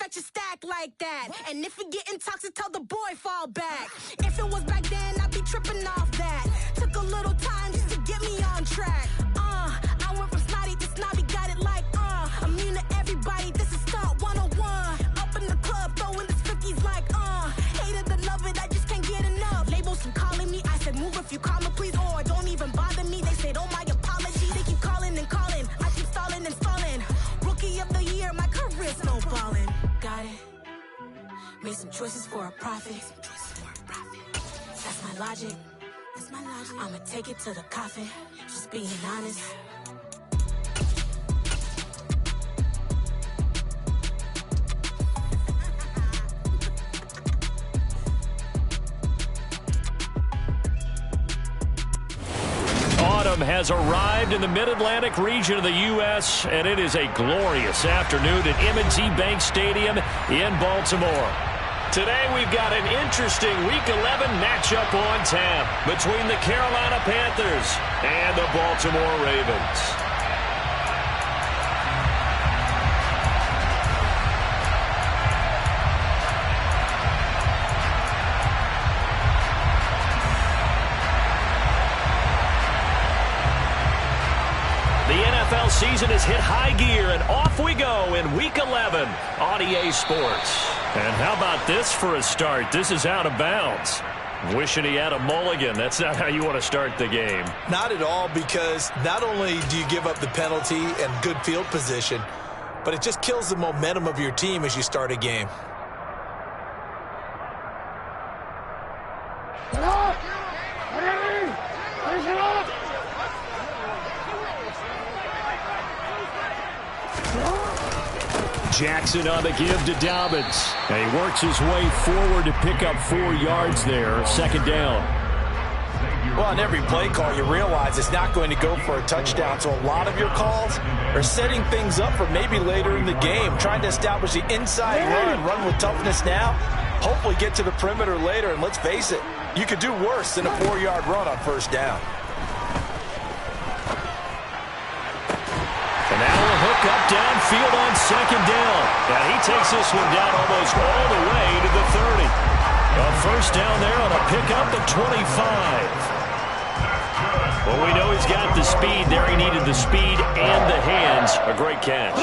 touch a stack like that. And if it getting toxic, tell the boy fall back. If it was back then, I'd be tripping off that. Took a little time just to get me on track. I went from snotty to snobby, got it like, immune to everybody, this is stunt 101. Up in the club, throwing the cookies like, hate it or love it, I just can't get enough. Labels keep calling me, I said move if you call me please, or don't even bother me. They said, oh my apology, they keep calling and calling. I keep stalling and stalling. Rookie of the year, my career snowballing. Got it. Made some choices for a profit. That's my logic. I'ma take it to the coffin. Just being honest. Autumn has arrived in the Mid-Atlantic region of the U.S., and it is a glorious afternoon at M&T Bank Stadium in Baltimore. Today we've got an interesting Week 11 matchup on tap between the Carolina Panthers and the Baltimore Ravens. NFL season has hit high gear, and off we go in Week 11 on EA Sports. And how about this for a start? This is out of bounds. Wishing he had a mulligan. That's not how you want to start the game. Not at all, because not only do you give up the penalty and good field position, but it just kills the momentum of your team as you start a game. Jackson on the give to Dobbins. And he works his way forward to pick up 4 yards there. Second down. Well, on every play call, you realize it's not going to go for a touchdown. So a lot of your calls are setting things up for maybe later in the game, trying to establish the inside run with toughness now, hopefully get to the perimeter later. And let's face it, you could do worse than a 4-yard run on first down. And now a hook up downfield on second down. And he takes this one down almost all the way to the 30. A first down there on a pickup at 25. Well, we know he's got the speed there. He needed the speed and the hands. A great catch.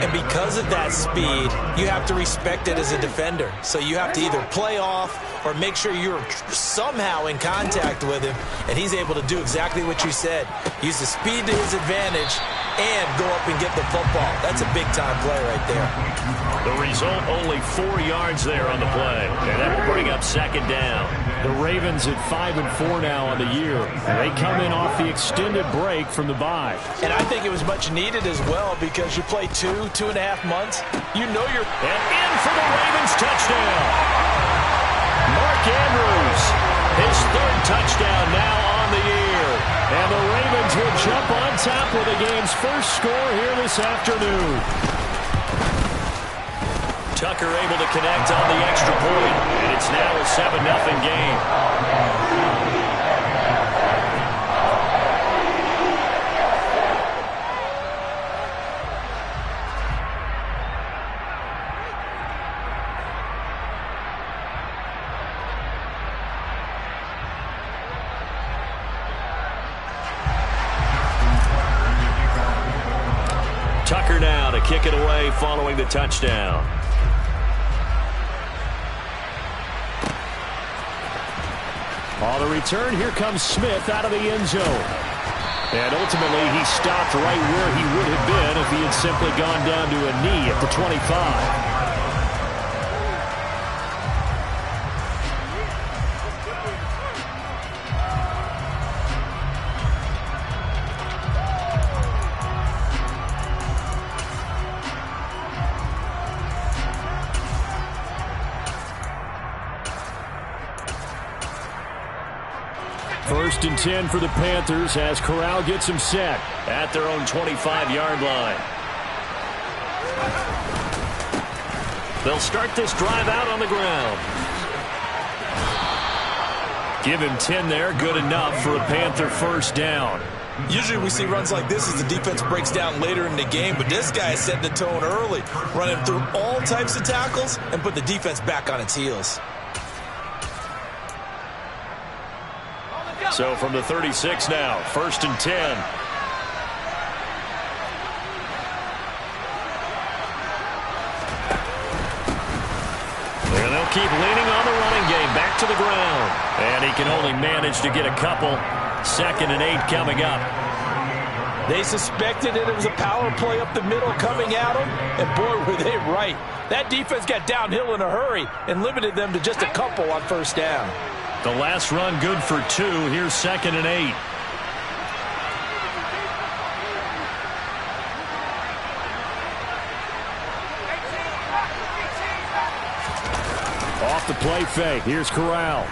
And because of that speed, you have to respect it as a defender. So you have to either play off or make sure you're somehow in contact with him. And he's able to do exactly what you said. Use the speed to his advantage and go up and get the football. That's a big-time play right there. The result, only 4 yards there on the play. And that will bring up second down. The Ravens at 5-4 now on the year. They come in off the extended break from the bye. And I think it was much needed as well, because you play 2.5 months. You know you're... And in for the Ravens touchdown. Mark Andrews, his 3rd touchdown now on the year. And the Ravens will jump on top with the game's first score here this afternoon. Tucker able to connect on the extra point, and it's now a 7-0 game. Tucker now to kick it away following the touchdown. On the return, here comes Smith out of the end zone. And ultimately, he stopped right where he would have been if he had simply gone down to a knee at the 25. First and 10 for the Panthers as Corral gets him set at their own 25-yard line. They'll start this drive out on the ground. Give him 10 there, good enough for a Panther first down. Usually we see runs like this as the defense breaks down later in the game, but this guy is setting the tone early, running through all types of tackles and put the defense back on its heels. So from the 36 now, 1st and 10. And they'll keep leaning on the running game, back to the ground. And he can only manage to get a couple. 2nd and 8 coming up. They suspected that it was a power play up the middle coming at them, and boy, were they right. That defense got downhill in a hurry and limited them to just a couple on 1st down. The last run good for 2. Here's 2nd and 8. Off the play fake. Here's Corral.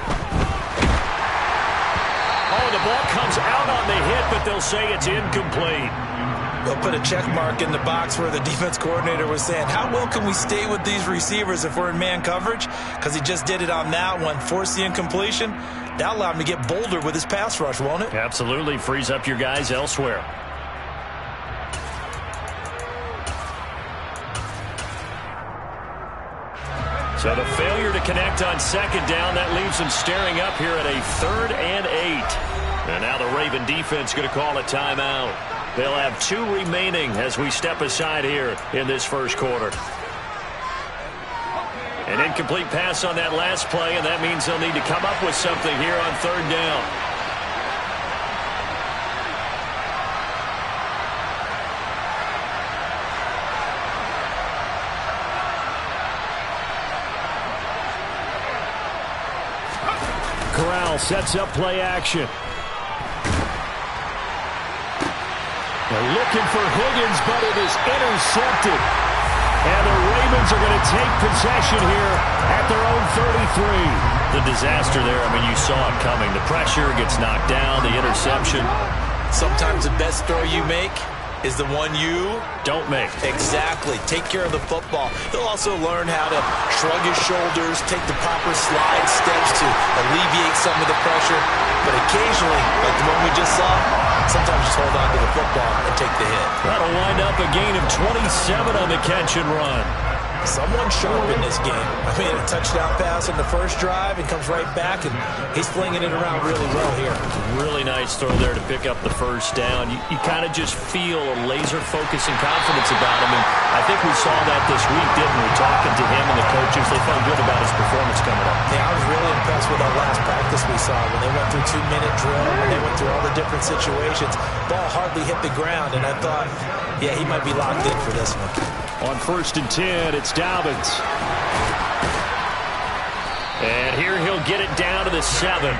Oh, the ball comes out on the hit, but they'll say it's incomplete. They'll put a check mark in the box where the defense coordinator was saying, how well can we stay with these receivers if we're in man coverage? Because he just did it on that one, forced the incompletion. That'll allow him to get bolder with his pass rush, won't it? Absolutely. Frees up your guys elsewhere. So the failure to connect on 2nd down, that leaves them staring up here at a 3rd and 8. And now the Raven defense going to call a timeout. They'll have 2 remaining as we step aside here in this 1st quarter. An incomplete pass on that last play, and that means they'll need to come up with something here on 3rd down. Corral sets up play action. They're looking for Higgins, but it is intercepted. And the Ravens are going to take possession here at their own 33. The disaster there, I mean, you saw it coming. The pressure gets knocked down, the interception. Sometimes the best throw you make is the one you don't make. Exactly. Take care of the football. He'll also learn how to shrug his shoulders, take the proper slide steps to alleviate some of the pressure. But occasionally, like the one we just saw, sometimes just hold on to the football and take the hit. That'll wind up a gain of 27 on the catch and run. Someone sharp in this game. I mean, a touchdown pass on the first drive and comes right back, and he's flinging it around really well here. Really nice throw there to pick up the 1st down. You kind of just feel a laser focus and confidence about him, and I think we saw that this week, didn't we? Talking to him and the coaches, they felt good about his performance coming up. Yeah, I was really impressed with that last practice we saw when they went through 2-minute drill, when they went through all the different situations. Ball hardly hit the ground, and I thought, yeah, he might be locked in for this one. On 1st and 10, it's Dobbins. And here he'll get it down to the 7.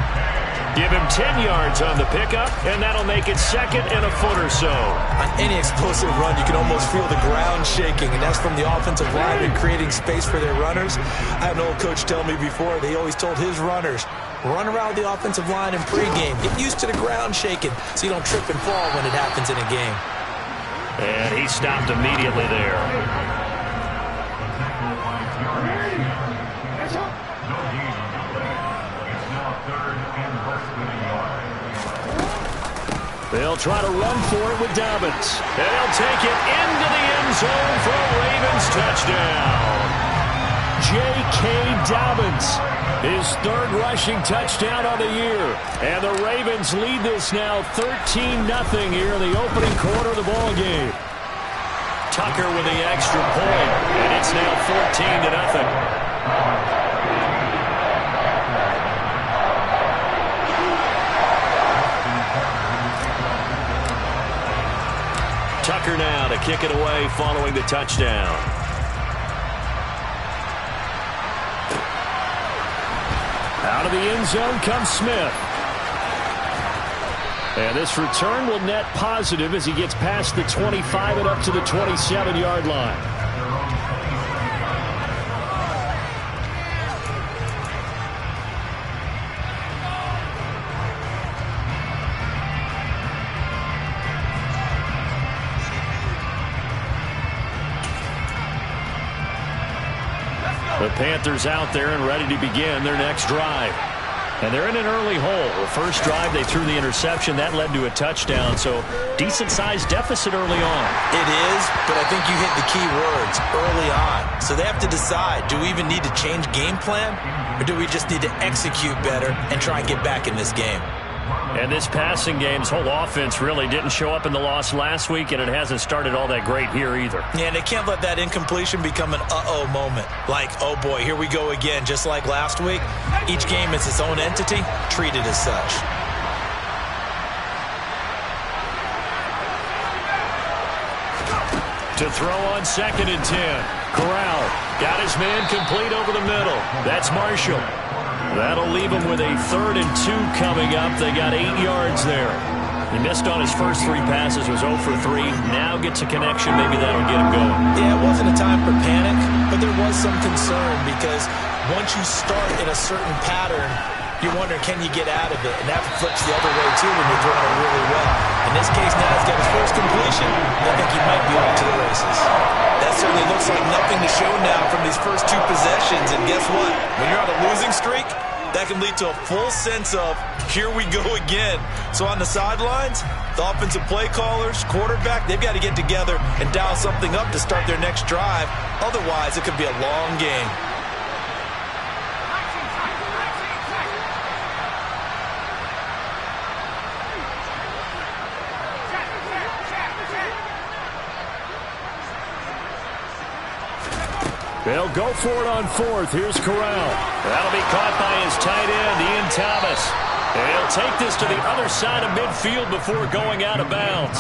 Give him 10 yards on the pickup, and that'll make it 2nd and a foot or so. On any explosive run, you can almost feel the ground shaking, and that's from the offensive lineman creating space for their runners. I had an old coach tell me before, they always told his runners, run around the offensive line in pregame. Get used to the ground shaking so you don't trip and fall when it happens in a game. And he stopped immediately there. They'll try to run for it with Dobbins. And he'll take it into the end zone for a Ravens touchdown. J.K. Dobbins, his 3rd rushing touchdown on the year. And the Ravens lead this now 13-0 here in the opening quarter of the ball game. Tucker with the extra point, and it's now 14-0. Tucker now to kick it away following the touchdown. Out of the end zone comes Smith. And this return will net positive as he gets past the 25 and up to the 27-yard line. The Panthers out there and ready to begin their next drive. And they're in an early hole. The first drive, they threw the interception. That led to a touchdown, so decent-sized deficit early on. It is, but I think you hit the key words, early on. So they have to decide, do we even need to change game plan, or do we just need to execute better and try and get back in this game? And this passing game's whole offense really didn't show up in the loss last week, and it hasn't started all that great here either. Yeah, and they can't let that incompletion become an uh-oh moment. Like, oh boy, here we go again, just like last week. Each game is its own entity, treated as such. To throw on 2nd and 10. Corral got his man complete over the middle. That's Marshall. That'll leave him with a 3rd and 2 coming up. They got 8 yards there. He missed on his first 3 passes, was 0 for 3. Now gets a connection. Maybe that'll get him going. Yeah, it wasn't a time for panic, but there was some concern because once you start in a certain pattern, you're wondering, can you get out of it? And that flips the other way, too, when you're throwing it really well. In this case, now he's got his first completion. I think he might be off to the races. That certainly looks like nothing to show now from these first 2 possessions. And guess what? When you're on a losing streak, that can lead to a full sense of, here we go again. So on the sidelines, the offensive play callers, quarterback, they've got to get together and dial something up to start their next drive. Otherwise, it could be a long game. They'll go for it on 4th. Here's Corral. That'll be caught by his tight end, Ian Thomas. And he'll take this to the other side of midfield before going out of bounds.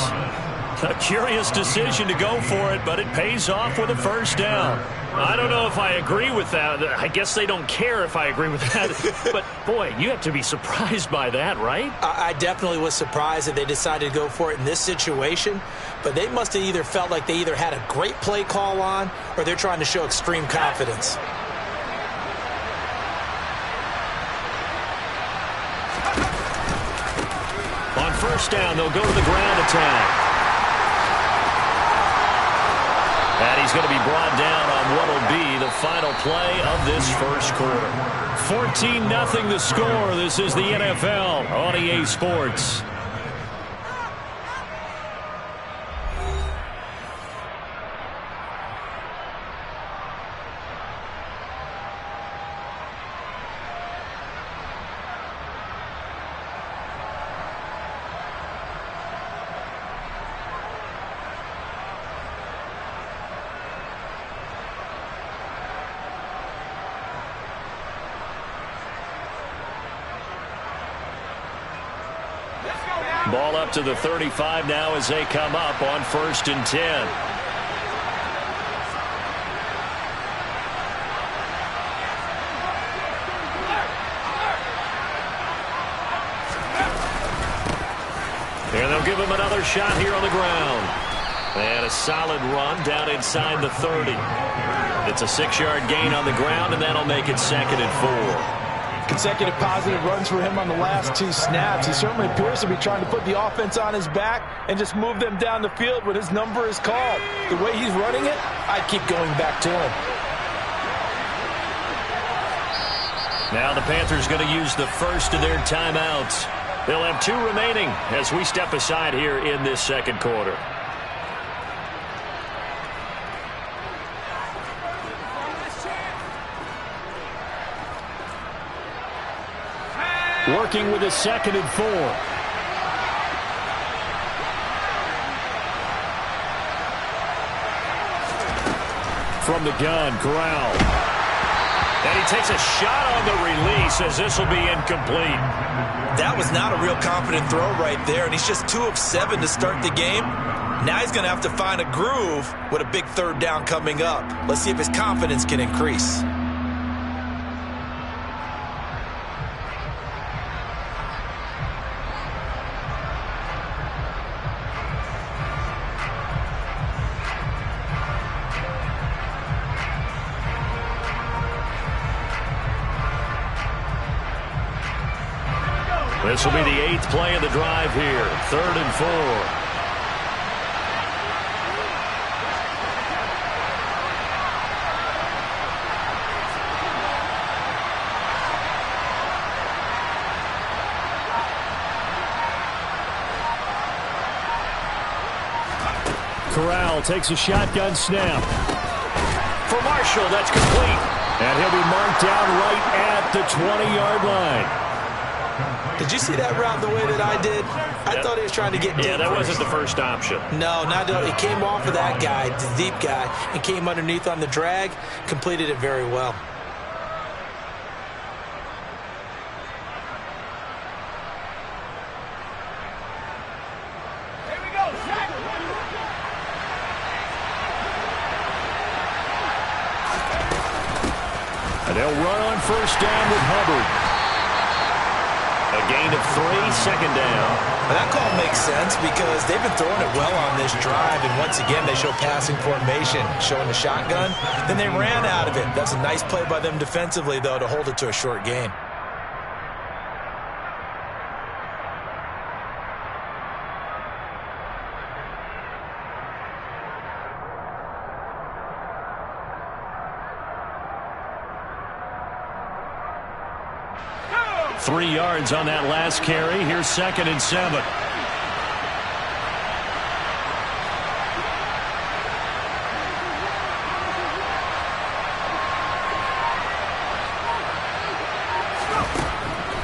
A curious decision to go for it, but it pays off with a first down. I don't know if I agree with that. I guess they don't care if I agree with that. But, boy, you have to be surprised by that, right? I definitely was surprised that they decided to go for it in this situation. But they must have either felt like they either had a great play call on or they're trying to show extreme confidence. On first down, they'll go to the ground attack. And he's going to be brought down on what will be the final play of this first quarter. 14-0 the score. This is the NFL on EA Sports. Ball up to the 35 now as they come up on 1st and 10. And they'll give him another shot here on the ground. And a solid run down inside the 30. It's a 6-yard gain on the ground, and that'll make it 2nd and 4. Consecutive positive runs for him on the last 2 snaps. He certainly appears to be trying to put the offense on his back and just move them down the field when his number is called. The way he's running it, I'd keep going back to him. Now the Panthers going to use the first of their timeouts. They'll have 2 remaining as we step aside here in this second quarter. Working with a 2nd and 4. From the gun, Corral. And he takes a shot on the release as this will be incomplete. That was not a real confident throw right there, and he's just 2 of 7 to start the game. Now he's going to have to find a groove with a big 3rd down coming up. Let's see if his confidence can increase. This will be the 8th play of the drive here. 3rd and 4. Corral takes a shotgun snap. For Marshall, that's complete. And he'll be marked down right at the 20-yard line. Did you see that route the way that I did? I thought he was trying to get deep. Yeah, that wasn't the first option. No, not it came off of that guy, the deep guy, and came underneath on the drag, completed it very well. Here we go, Zach. And they'll run on first down with Hubbard. A gain of 3, second down. Well, that call makes sense because they've been throwing it well on this drive, and once again they show passing formation, showing the shotgun. Then they ran out of it. That's a nice play by them defensively, though, to hold it to a short gain. Three yards on that last carry. Here's 2nd and 7.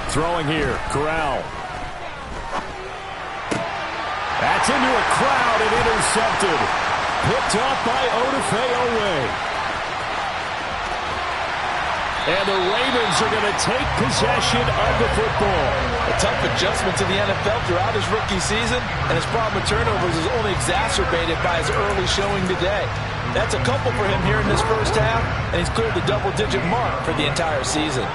Throwing here, Corral. That's into a crowd and intercepted. Picked off by Odafe. And the Ravens are going to take possession of the football. A tough adjustment to the NFL throughout his rookie season, and his problem with turnovers is only exacerbated by his early showing today. That's a couple for him here in this first half, and he's cleared the double-digit mark for the entire season.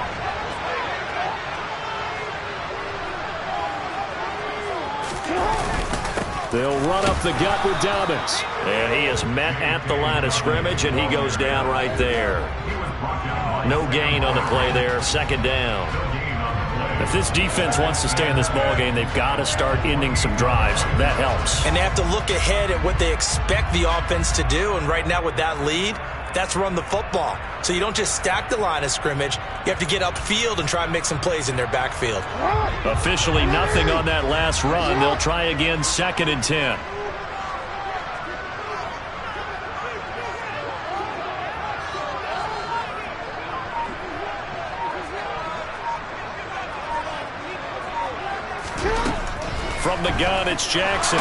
They'll run up the gut with Dobbins. And he is met at the line of scrimmage, and he goes down right there. No gain on the play there, 2nd down. If this defense wants to stay in this ballgame, they've got to start ending some drives. That helps. And they have to look ahead at what they expect the offense to do, and right now with that lead, that's run the football. So you don't just stack the line of scrimmage. You have to get upfield and try and make some plays in their backfield. Officially nothing on that last run. They'll try again, 2nd and 10. From the gun, it's Jackson.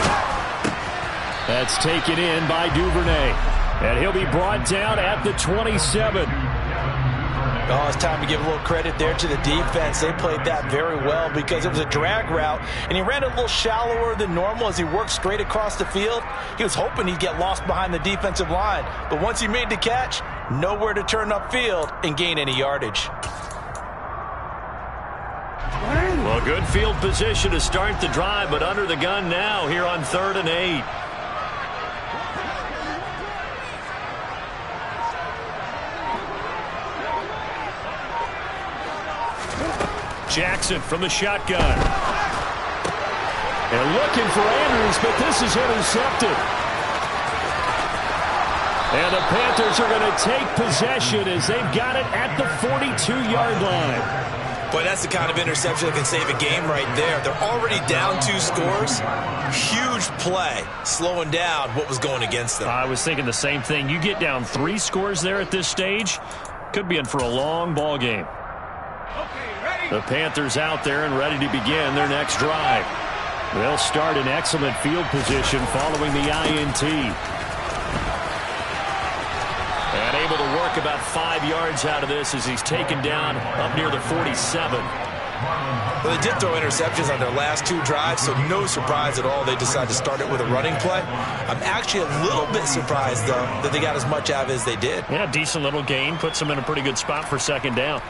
That's taken in by Duvernay. And he'll be brought down at the 27. Oh, it's time to give a little credit there to the defense. They played that very well because it was a drag route, and he ran a little shallower than normal as he worked straight across the field. He was hoping he'd get lost behind the defensive line, but once he made the catch, nowhere to turn upfield and gain any yardage. Well, good field position to start the drive, but under the gun now here on 3rd and 8. Jackson from the shotgun. And looking for Andrews, but this is intercepted. And the Panthers are going to take possession as they've got it at the 42-yard line. Boy, that's the kind of interception that can save a game right there. They're already down 2 scores. Huge play, slowing down what was going against them. I was thinking the same thing. You get down 3 scores there at this stage, could be in for a long ball game. The Panthers out there and ready to begin their next drive. They'll start in excellent field position following the INT. And able to work about 5 yards out of this as he's taken down up near the 47. Well, they did throw interceptions on their last 2 drives, so no surprise at all they decided to start it with a running play. I'm actually a little bit surprised, though, that they got as much out of it as they did. Yeah, decent little gain. Puts them in a pretty good spot for 2nd down.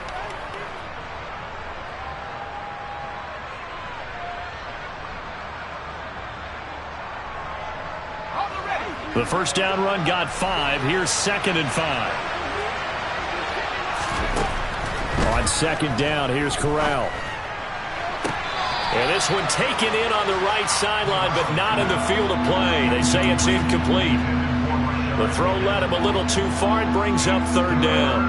The first down run got 5. Here's 2nd and 5. On 2nd down, here's Corral. And this one taken in on the right sideline, but not in the field of play. They say it's incomplete. The throw led him a little too far and brings up 3rd down.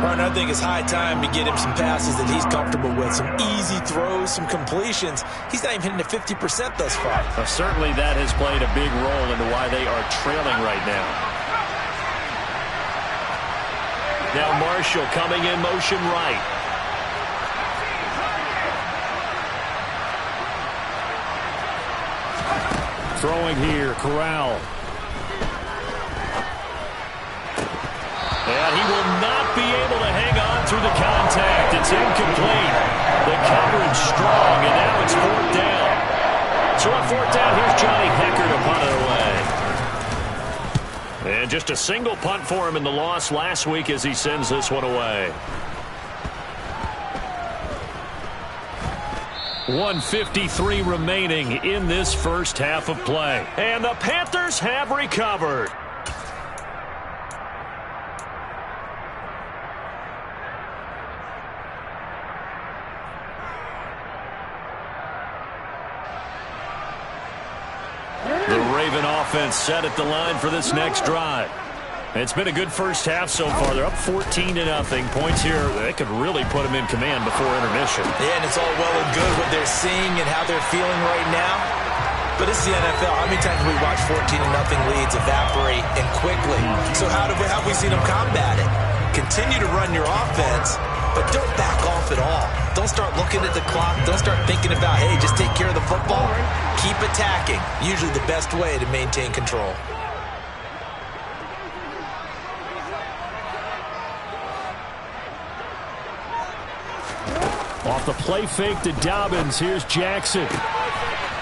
All partner, I think it's high time to get him some passes that he's comfortable with. Some easy throws, some completions. He's not even hitting at 50% thus far. Certainly that has played a big role into why they are trailing right now. Now Marshall coming in motion right. Throwing here, Corral. And he will not be able to hang on through the contact. It's incomplete. The coverage strong, and now it's 4th down. So on 4th down, here's Johnny Hecker to punt it away. And just a single punt for him in the loss last week as he sends this one away. 1:53 remaining in this first half of play. And the Panthers have recovered. The Raven offense set at the line for this next drive. It's been a good first half so far. They're up 14-0. Points here, they could really put them in command before intermission. Yeah, and it's all well and good what they're seeing and how they're feeling right now. But it's the NFL. How many times have we watched 14-0 leads evaporate and quickly? So how have we seen them combat it? Continue to run your offense, but don't back off at all. Don't start looking at the clock. Don't start thinking about, hey, just take care of the football. Keep attacking. Usually the best way to maintain control. Off the play fake to Dobbins. Here's Jackson.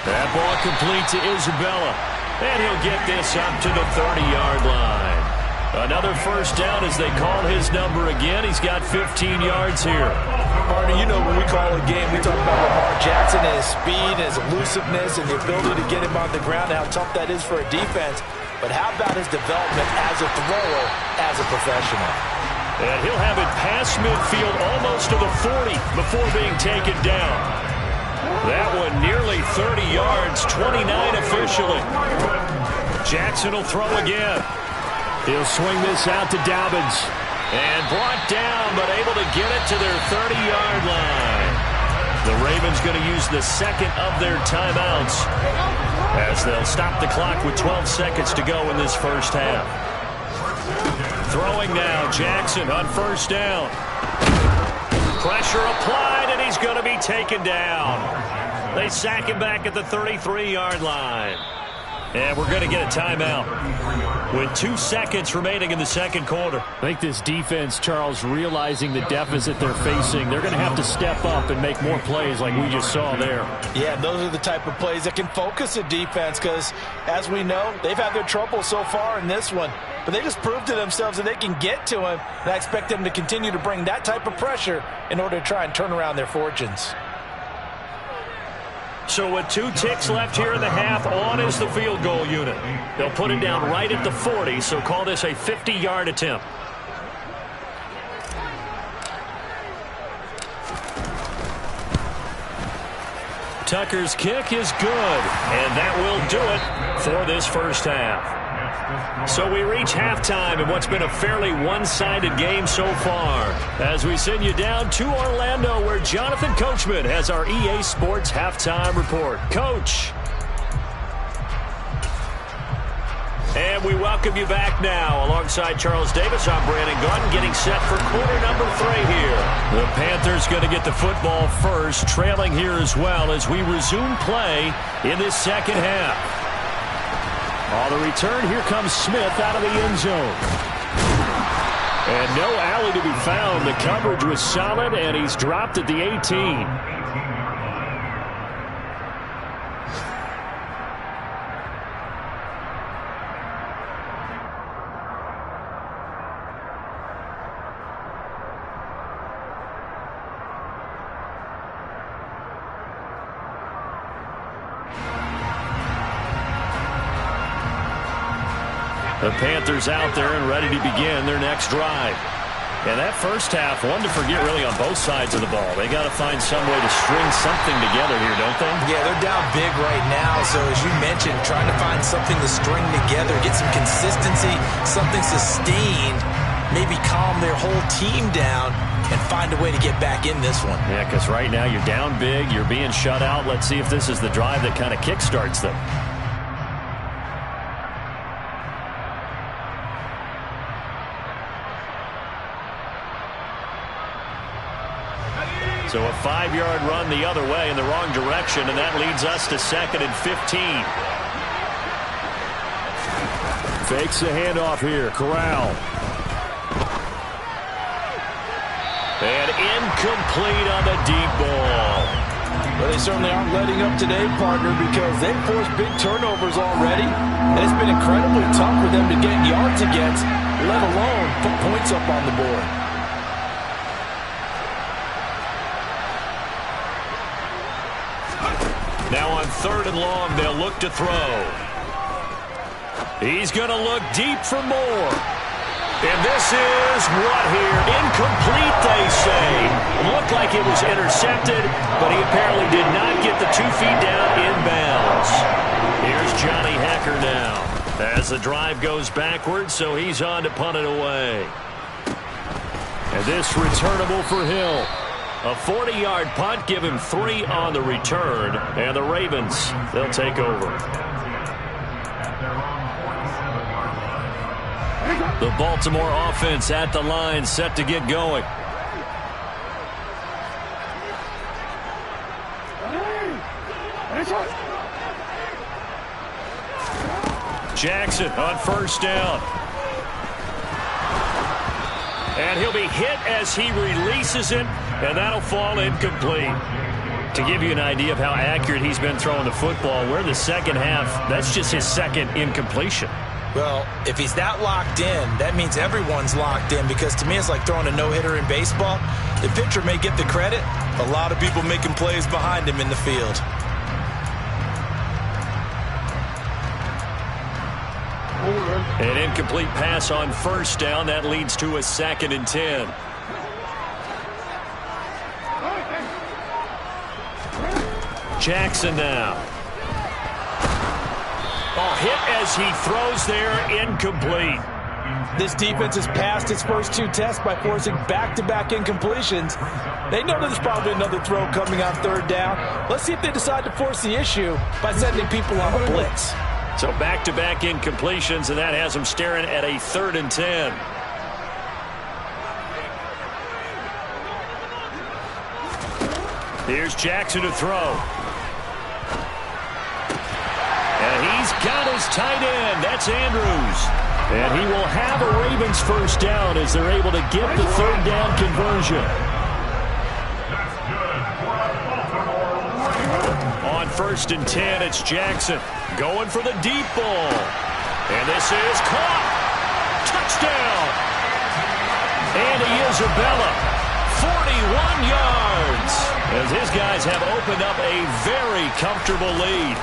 That ball complete to Isabella. And he'll get this up to the 30-yard line. Another first down as they call his number again. He's got 15 yards here. Partner, you know when we call a game, we talk about Lamar Jackson and his speed, his elusiveness, and the ability to get him on the ground and how tough that is for a defense. But how about his development as a thrower, as a professional? And he'll have it past midfield almost to the 40 before being taken down. That one nearly 30 yards, 29 officially. Jackson will throw again. He'll swing this out to Dobbins. And brought down, but able to get it to their 30-yard line. The Ravens going to use the second of their timeouts as they'll stop the clock with 12 seconds to go in this first half. Throwing now, Jackson on first down. Pressure applied, and he's going to be taken down. They sack him back at the 33-yard line. And we're going to get a timeout with 2 seconds remaining in the second quarter. I think this defense, Charles, realizing the deficit they're facing, they're going to have to step up and make more plays like we just saw there. Yeah, those are the type of plays that can focus a defense because, as we know, they've had their trouble so far in this one. But they just proved to themselves that they can get to him, and I expect them to continue to bring that type of pressure in order to try and turn around their fortunes. So with 2 ticks left here in the half, on is the field goal unit. They'll put it down right at the 40, so call this a 50-yard attempt. Tucker's kick is good, and that will do it for this first half. So we reach halftime in what's been a fairly one-sided game so far as we send you down to Orlando where Jonathan Coachman has our EA Sports halftime report. Coach. And we welcome you back now. Alongside Charles Davis, I'm Brandon Gordon getting set for quarter number 3 here. The Panthers going to get the football first, trailing here as well as we resume play in this second half. On the return, here comes Smith out of the end zone. And no alley to be found. The coverage was solid, and he's dropped at the 18. The Panthers out there and ready to begin their next drive. And that first half, one to forget really on both sides of the ball. They got to find some way to string something together here, don't they? Yeah, they're down big right now. So as you mentioned, trying to find something to string together, get some consistency, something sustained. maybe calm their whole team down and find a way to get back in this one. Yeah, because right now you're down big, you're being shut out. Let's see if this is the drive that kind of kickstarts them. So a 5-yard run the other way in the wrong direction, and that leads us to 2nd and 15. Fakes the handoff here. Corral. And incomplete on the deep ball. Well, they certainly aren't letting up today, partner, because they've forced big turnovers already, and it's been incredibly tough for them to get yards against, let alone put points up on the board. Now on 3rd and long, they'll look to throw. He's going to look deep for more. And this is what here? Incomplete, they say. Looked like it was intercepted, but he apparently did not get the 2 feet down inbounds. Here's Johnny Hecker now as the drive goes backwards, so he's on to punt it away. And this returnable for Hill. A 40-yard punt, give him 3 on the return, and the Ravens, they'll take over. The Baltimore offense at the line, set to get going. Jackson on 1st down. And he'll be hit as he releases it, and that'll fall incomplete. To give you an idea of how accurate he's been throwing the football, we're in the second half. That's just his 2nd incompletion. Well, if he's that locked in, that means everyone's locked in, because to me it's like throwing a no-hitter in baseball. The pitcher may get the credit. A lot of people making plays behind him in the field. An incomplete pass on 1st down. That leads to a 2nd and 10. Jackson now. Oh, hit as he throws there, incomplete. This defense has passed its first 2 tests by forcing back-to-back incompletions. They know there's probably another throw coming on 3rd down. Let's see if they decide to force the issue by sending people on a blitz. So back-to-back incompletions, and that has them staring at a 3rd and 10. Here's Jackson to throw. And he's got his tight end. That's Andrews. And he will have a Ravens 1st down as they're able to get the 3rd down conversion. On 1st and 10, it's Jackson going for the deep ball. And this is caught. Touchdown. Andy Isabella, 41 yards. As his guys have opened up a very comfortable lead.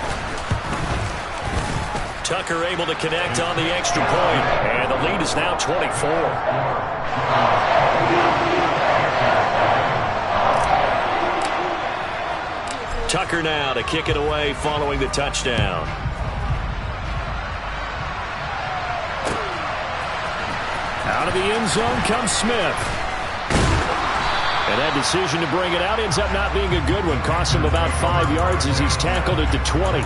Tucker able to connect on the extra point. And the lead is now 24. Tucker now to kick it away following the touchdown. Out of the end zone comes Smith. And that decision to bring it out ends up not being a good one. Costs him about 5 yards as he's tackled at the 20.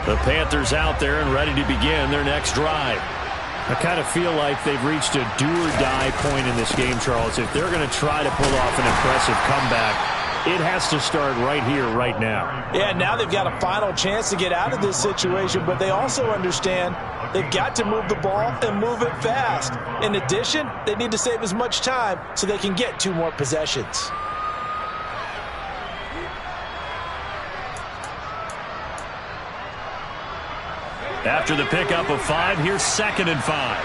The Panthers out there and ready to begin their next drive. I kind of feel like they've reached a do-or-die point in this game, Charles. If they're going to try to pull off an impressive comeback, it has to start right here, right now. Yeah, now they've got a final chance to get out of this situation, but they also understand they've got to move the ball and move it fast. In addition, they need to save as much time so they can get 2 more possessions. After the pickup of 5, here's 2nd and 5.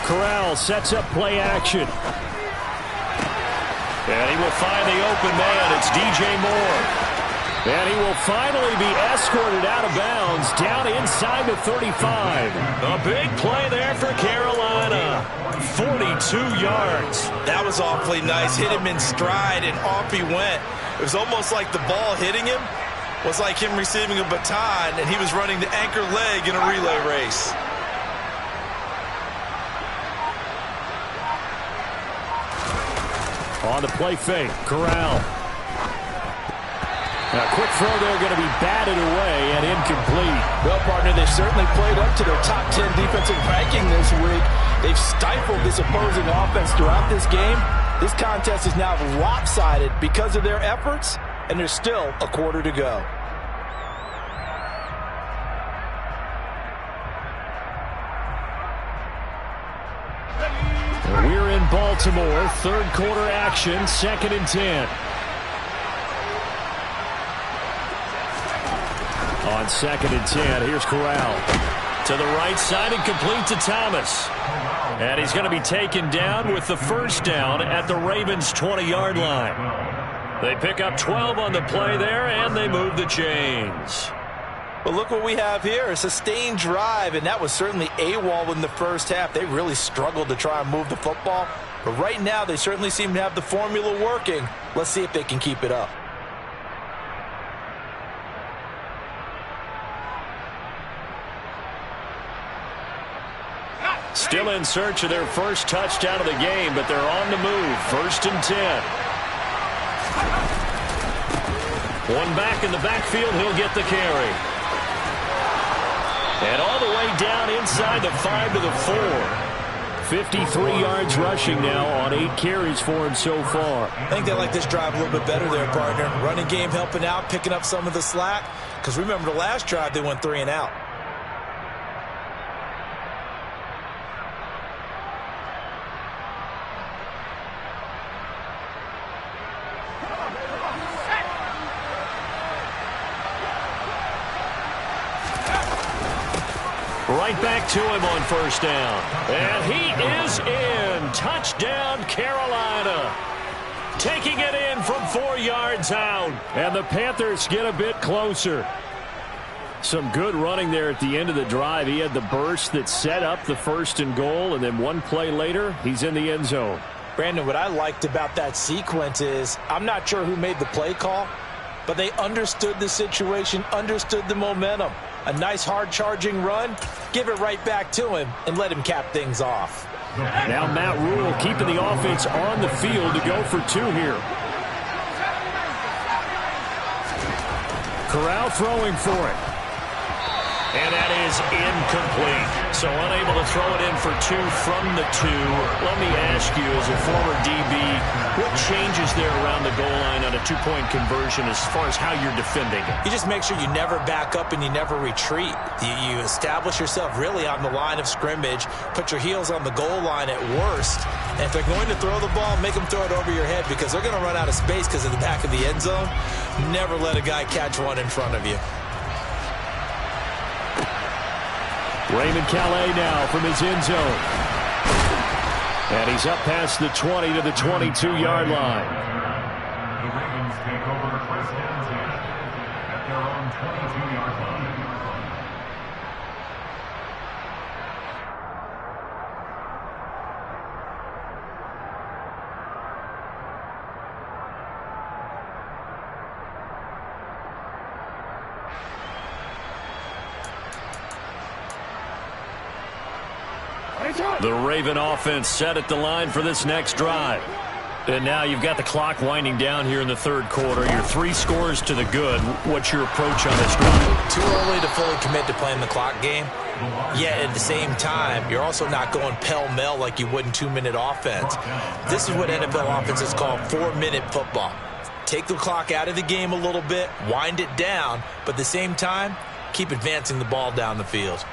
Corral Corral sets up play action. And he will find the open man. It's DJ Moore. And he will finally be escorted out of bounds down inside the 35. A big play there for Carolina. 42 yards. That was awfully nice. Hit him in stride, and off he went. It was almost like the ball hitting him was like him receiving a baton, and he was running the anchor leg in a relay race. On the play fake, Corral. A quick throw there, going to be batted away and incomplete. Well, partner, they've certainly played up to their top 10 defensive ranking this week. They've stifled this opposing offense throughout this game. This contest is now lopsided because of their efforts, and there's still a quarter to go. We're in Baltimore. Third quarter action, 2nd and 10. On 2nd and 10, here's Corral. To the right side and complete to Thomas. And he's going to be taken down with the first down at the Ravens' 20-yard line. They pick up 12 on the play there, and they move the chains. But look what we have here, a sustained drive, and that was certainly AWOL in the first half. They really struggled to try and move the football. But right now, they certainly seem to have the formula working. Let's see if they can keep it up. Still in search of their first touchdown of the game, but they're on the move. 1st and 10. One back in the backfield, he'll get the carry. And all the way down inside the 5 to the 4. 53 yards rushing now on 8 carries for him so far. I think they like this drive a little bit better there, partner. Running game helping out, picking up some of the slack. Because remember the last drive, they went 3 and out. Right back to him on first down. And he is in. Touchdown, Carolina. Taking it in from 4 yards out. And the Panthers get a bit closer. Some good running there at the end of the drive. He had the burst that set up the 1st and goal, and then one play later, he's in the end zone. Brandon, what I liked about that sequence is I'm not sure who made the play call, but they understood the situation, understood the momentum. A nice hard-charging run, give it right back to him, and let him cap things off. Now Matt Rule keeping the offense on the field to go for 2 here. Corral throwing for it. And that is incomplete. So unable to throw it in for 2 from the 2. Let me ask you, as a former DB, what changes there around the goal line on a 2-point conversion as far as how you're defending it? You just make sure you never back up and you never retreat. You establish yourself really on the line of scrimmage, put your heels on the goal line at worst. And if they're going to throw the ball, make them throw it over your head because they're going to run out of space because of the back of the end zone. Never let a guy catch one in front of you. Raymond Calais now from his end zone. And he's up past the 20 to the 22-yard line. The Ravens take over the first and 10 at their own 22-yard line. The Raven offense set at the line for this next drive. And now you've got the clock winding down here in the 3rd quarter. You're 3 scores to the good. What's your approach on this drive? Too early to fully commit to playing the clock game. Yet at the same time, you're also not going pell-mell like you would in 2-minute offense. This is what NFL offenses call 4-minute football. Take the clock out of the game a little bit, wind it down, but at the same time, keep advancing the ball down the field.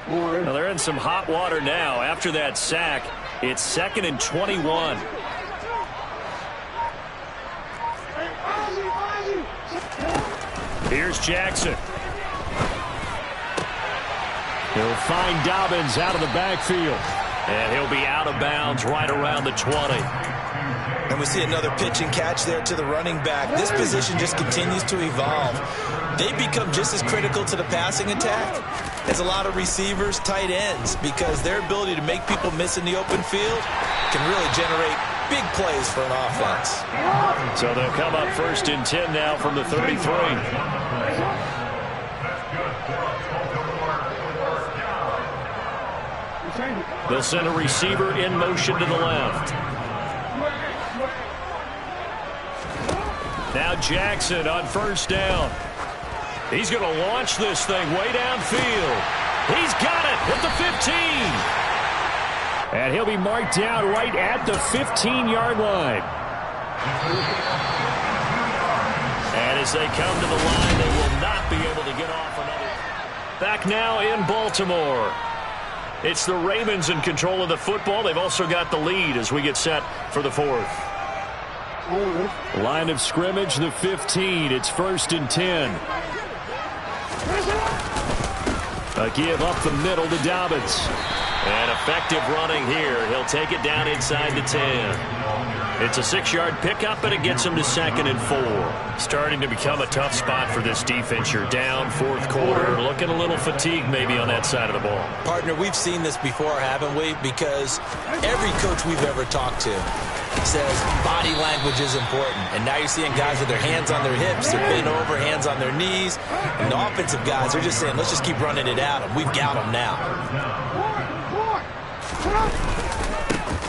Well, they're in some hot water now. After that sack, it's 2nd and 21. Here's Jackson. He'll find Dobbins out of the backfield. And he'll be out of bounds right around the 20. And we see another pitch and catch there to the running back. This position just continues to evolve. They become just as critical to the passing attack as a lot of receivers, tight ends, because their ability to make people miss in the open field can really generate big plays for an offense. So they'll come up 1st and 10 now from the 33. They'll send a receiver in motion to the left. Now Jackson on 1st down. He's going to launch this thing way downfield. He's got it at the 15. And he'll be marked down right at the 15-yard line. And as they come to the line, they will not be able to get off another. Back now in Baltimore. It's the Ravens in control of the football. They've also got the lead as we get set for the 4th. Line of scrimmage, the 15. It's 1st and 10. A give up the middle to Dobbins. And effective running here. He'll take it down inside the 10. It's a 6-yard pickup, and it gets him to 2nd and 4. Starting to become a tough spot for this defense. You're down 4th quarter. Looking a little fatigued maybe on that side of the ball. Partner, we've seen this before, haven't we? Because every coach we've ever talked to says body language is important. And now you're seeing guys with their hands on their hips, they're bent over, hands on their knees. And the offensive guys are just saying, let's just keep running it at them. We've got them now.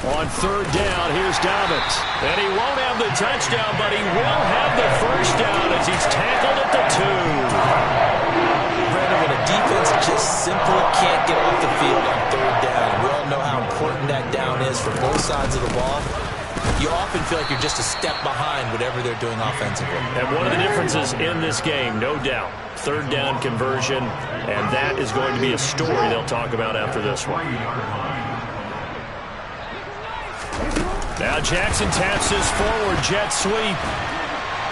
On 3rd down, here's Dobbins. And he won't have the touchdown, but he will have the 1st down as he's tackled at the 2. Brandon, when a defense just simply can't get off the field on 3rd down, we all know how important that down is for both sides of the ball. You often feel like you're just a step behind whatever they're doing offensively. And one of the differences in this game, no doubt, 3rd down conversion, and that is going to be a story they'll talk about after this one. Now Jackson taps his forward jet sweep.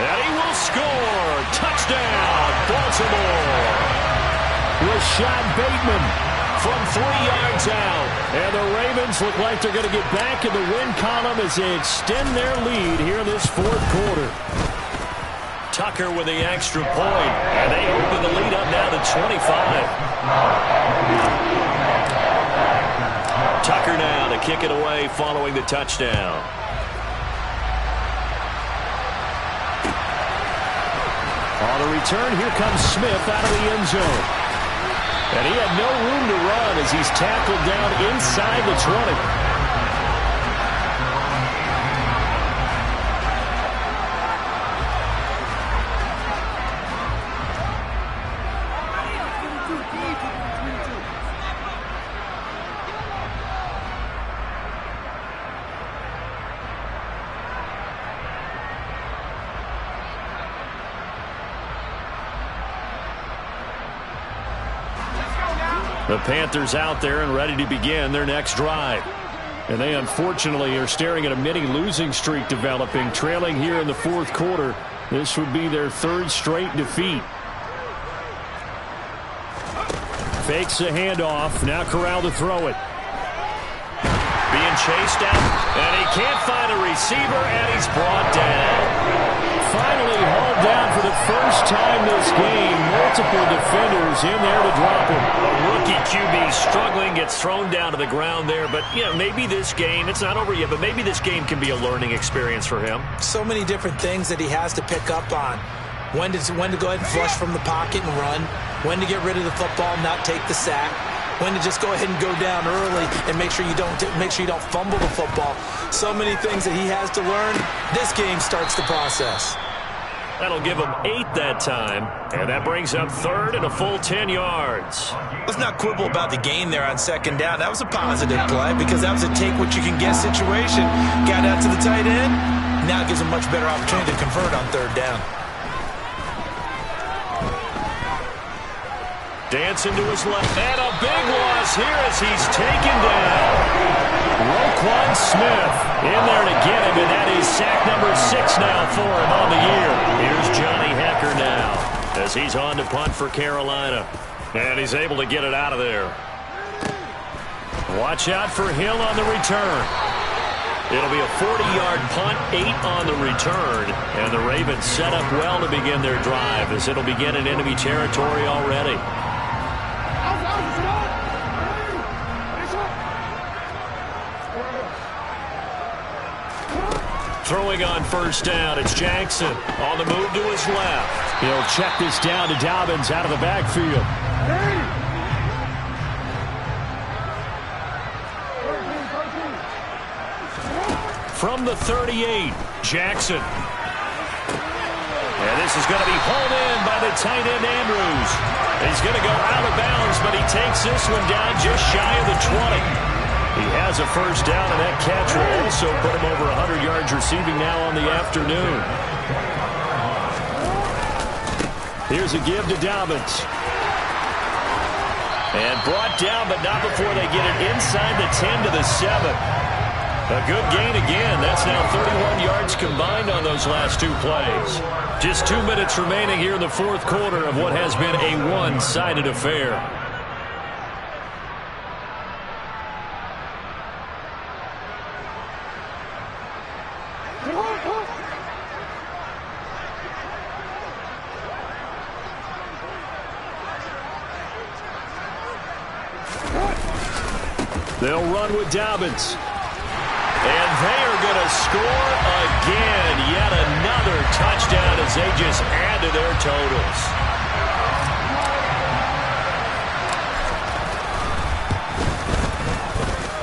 And he will score. Touchdown, Baltimore. Rashad Bateman from 3 yards out. And the Ravens look like they're going to get back in the win column as they extend their lead here in this 4th quarter. Tucker with the extra point. And they open the lead up now to 25. Tucker now to kick it away following the touchdown. On the return, here comes Smith out of the end zone. And he had no room to run as he's tackled down inside the 20. The Panthers out there and ready to begin their next drive. And they unfortunately are staring at a mini losing streak developing, trailing here in the 4th quarter. This would be their 3rd straight defeat. Fakes the handoff. Now Corral to throw it. Being chased out, and he can't find a receiver, and he's brought down. Finally hauled down for the first time this game. Multiple defenders in there to drop him. A rookie QB struggling, gets thrown down to the ground there. But, you know, maybe this game, it's not over yet, but maybe this game can be a learning experience for him. So many different things that he has to pick up on. When to go ahead and flush from the pocket and run. When to get rid of the football and not take the sack. When to just go ahead and go down early and make sure you don't fumble the football. So many things that he has to learn. This game starts the process. That'll give him 8 that time, and that brings up 3rd and a full 10 yards. Let's not quibble about the gain there on 2nd down. That was a positive play because that was a take-what-you-can-get situation. Got out to the tight end. Now it gives him a much better opportunity to convert on 3rd down. Dancing to his left, and a big loss here as he's taken down. Roquan Smith in there to get him, and that is sack number 6 now for him on the year. Here's Johnny Hekker now as he's on to punt for Carolina. And he's able to get it out of there. Watch out for Hill on the return. It'll be a 40-yard punt, 8 on the return. And the Ravens set up well to begin their drive as it'll begin in enemy territory already. Throwing on first down, it's Jackson on the move to his left. He'll check this down to Dobbins out of the backfield. From the 38, Jackson. And this is going to be hauled in by the tight end, Andrews. He's going to go out of bounds, but he takes this one down just shy of the 20. He has a first down, and that catch will also put him over 100 yards receiving now on the afternoon. Here's a give to Dobbins. And brought down, but not before they get it inside the 10 to the 7. A good gain again. That's now 31 yards combined on those last 2 plays. Just 2 minutes remaining here in the fourth quarter of what has been a one-sided affair. They'll run with Dobbins. And they are going to score again. Yet another touchdown as they just add to their totals.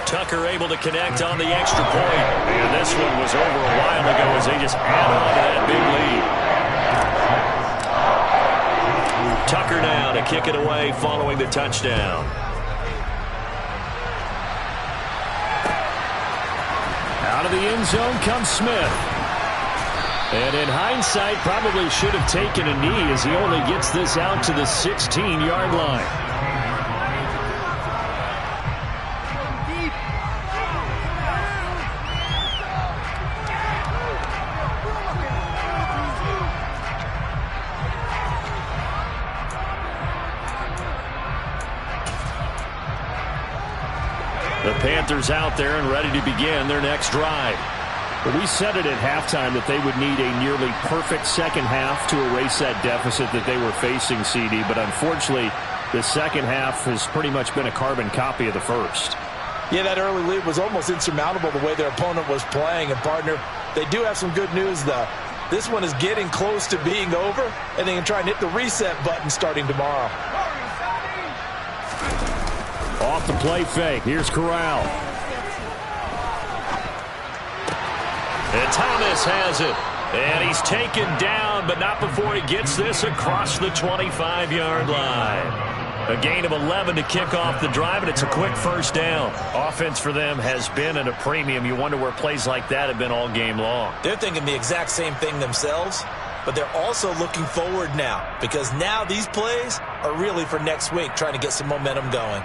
Tucker able to connect on the extra point. And this one was over a while ago as they just add on to that big lead. Tucker now to kick it away following the touchdown. Out of the end zone comes Smith. And in hindsight, probably should have taken a knee as he only gets this out to the 16-yard line. The Panthers out there and ready to begin their next drive. Well, we said it at halftime that they would need a nearly perfect second half to erase that deficit that they were facing, CD. But unfortunately, the second half has pretty much been a carbon copy of the first. Yeah, that early lead was almost insurmountable the way their opponent was playing. And, partner, they do have some good news, though. This one is getting close to being over, and they can try and hit the reset button starting tomorrow. Off the play fake. Here's Corral. And Thomas has it. And he's taken down, but not before he gets this across the 25-yard line. A gain of 11 to kick off the drive, and it's a quick first down. Offense for them has been at a premium. You wonder where plays like that have been all game long. They're thinking the exact same thing themselves, but they're also looking forward now because now these plays are really for next week, trying to get some momentum going.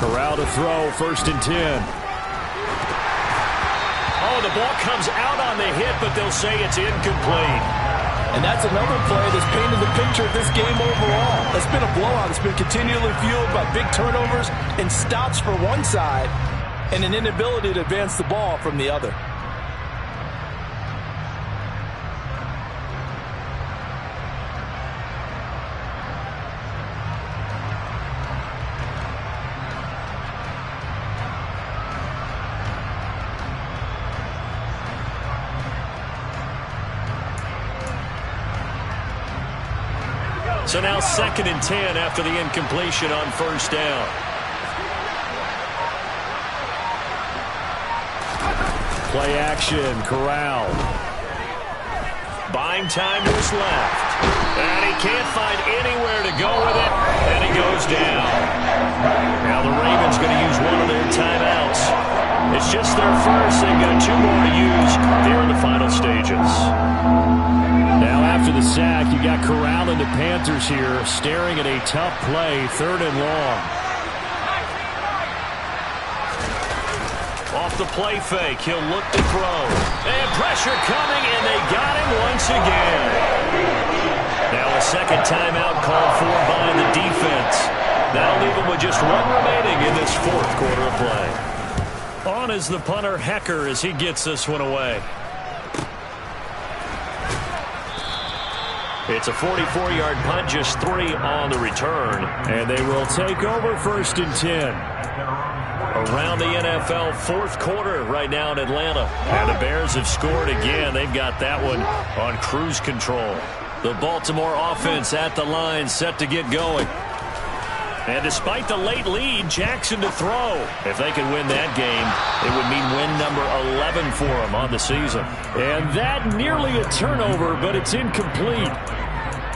Corral to throw, 1st and 10. Oh, the ball comes out on the hit, but they'll say it's incomplete. And that's another play that's painted the picture of this game overall. It's been a blowout. It's been continually fueled by big turnovers and stops for one side and an inability to advance the ball from the other. So now 2nd and 10 after the incompletion on first down. Play action, Corral. Buying time to his left. And he can't find anywhere to go with it. And he goes down. Now the Ravens going to use one of their timeouts. It's just their first. They've got 2 more to use here in the final stages. Now after the sack, you got Corral and the Panthers here staring at a tough play, 3rd and long. Off the play fake, he'll look to throw. And pressure coming, and they got him once again. Now a second timeout called for by the defense. That'll leave him with just one remaining in this fourth quarter of play. On is the punter, Hecker, as he gets this one away. It's a 44-yard punt, just 3 on the return. And they will take over 1st and 10. Around the NFL, fourth quarter right now in Atlanta. And the Bears have scored again. They've got that one on cruise control. The Baltimore offense at the line, set to get going. And despite the late lead, Jackson to throw. If they could win that game, it would mean win number 11 for them on the season. And that nearly a turnover, but it's incomplete.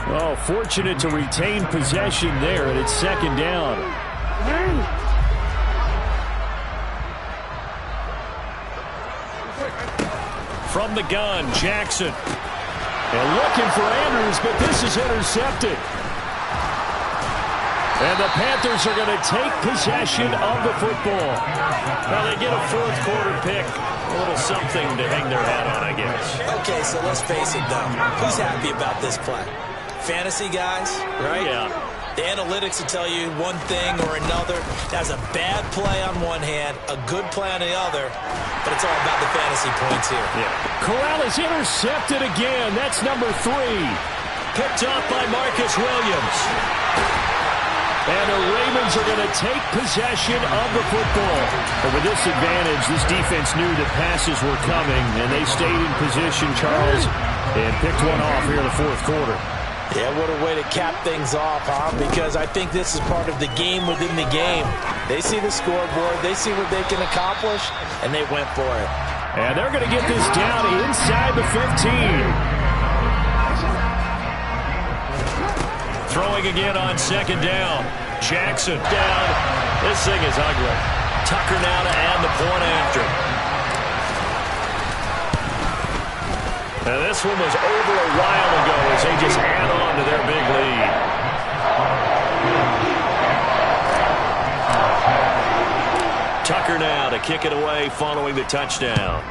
Oh, fortunate to retain possession there, and it's 2nd down. From the gun, Jackson. And looking for Andrews, but this is intercepted. And the Panthers are going to take possession of the football. Now they get a fourth quarter pick. A little something to hang their hat on, I guess. Okay, so let's face it, though. Who's happy about this play? Fantasy guys, right? Yeah. The analytics will tell you one thing or another. That's a bad play on one hand, a good play on the other, but it's all about the fantasy points here. Yeah. Corral is intercepted again. That's number 3. Picked off by Marcus Williams. And the Ravens are going to take possession of the football. And with this advantage, this defense knew that passes were coming, and they stayed in position, Charles, and picked one off here in the fourth quarter. Yeah, what a way to cap things off, huh? Because I think this is part of the game within the game. They see the scoreboard, they see what they can accomplish, and they went for it. And they're going to get this down inside the 15. Throwing again on 2nd down. Jackson down. This thing is ugly. Tucker now to add the point after. Now this one was over a while ago as they just add on to their big lead. Tucker now to kick it away following the touchdown.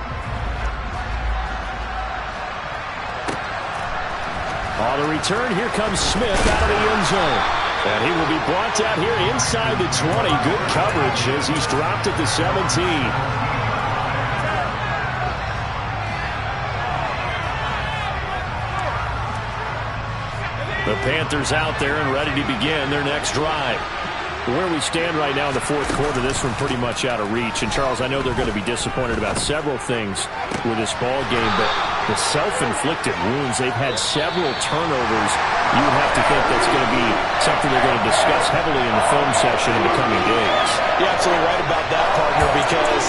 On the return, here comes Smith out of the end zone. And he will be brought down here inside the 20. Good coverage as he's dropped at the 17. The Panthers out there and ready to begin their next drive. Where we stand right now in the fourth quarter, this one pretty much out of reach. And, Charles, I know they're going to be disappointed about several things with this ball game, but the self-inflicted wounds, they've had several turnovers. You would have to think that's going to be something they're going to discuss heavily in the film session in the coming days. You're absolutely right about that, partner, because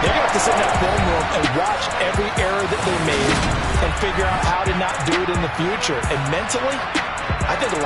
they're going to have to sit in that film room and watch every error that they made and figure out how to not do it in the future. And mentally, I think a lot